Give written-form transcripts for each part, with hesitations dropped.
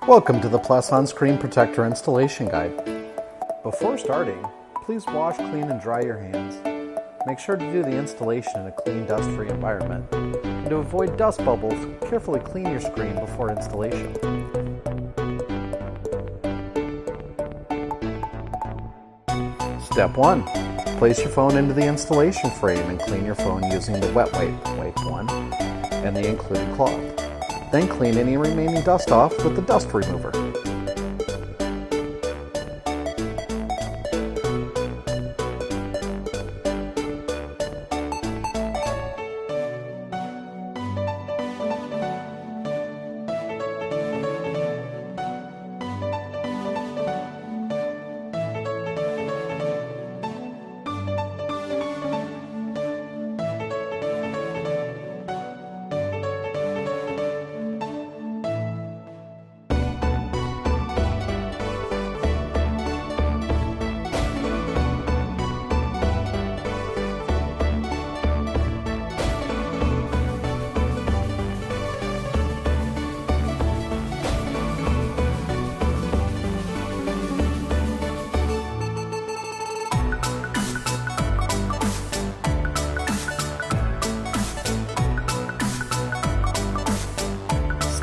Welcome to the Pleson Screen Protector Installation Guide. Before starting, please wash, clean, and dry your hands. Make sure to do the installation in a clean, dust-free environment. And to avoid dust bubbles, carefully clean your screen before installation. Step 1. Place your phone into the installation frame and clean your phone using the wet wipe 1 and the included cloth. Then clean any remaining dust off with the dust remover.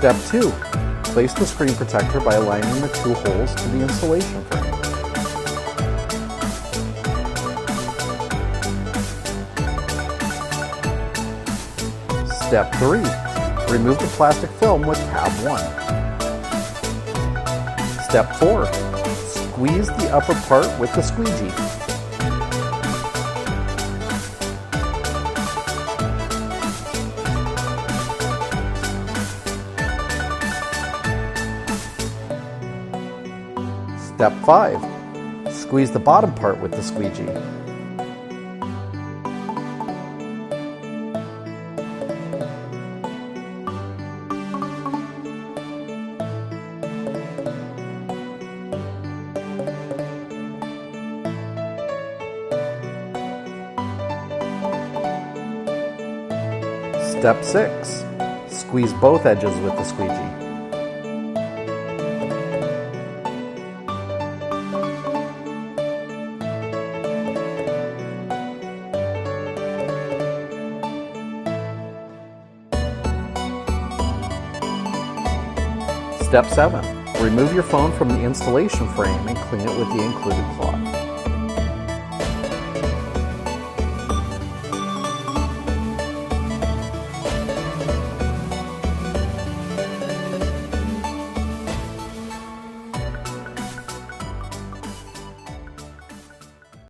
Step 2. Place the screen protector by aligning the two holes to the installation frame. Step 3. Remove the plastic film with tab 1. Step 4. Squeeze the upper part with the squeegee. Step 5. Squeeze the bottom part with the squeegee. Step 6. Squeeze both edges with the squeegee. Step 7. Remove your phone from the installation frame and clean it with the included cloth.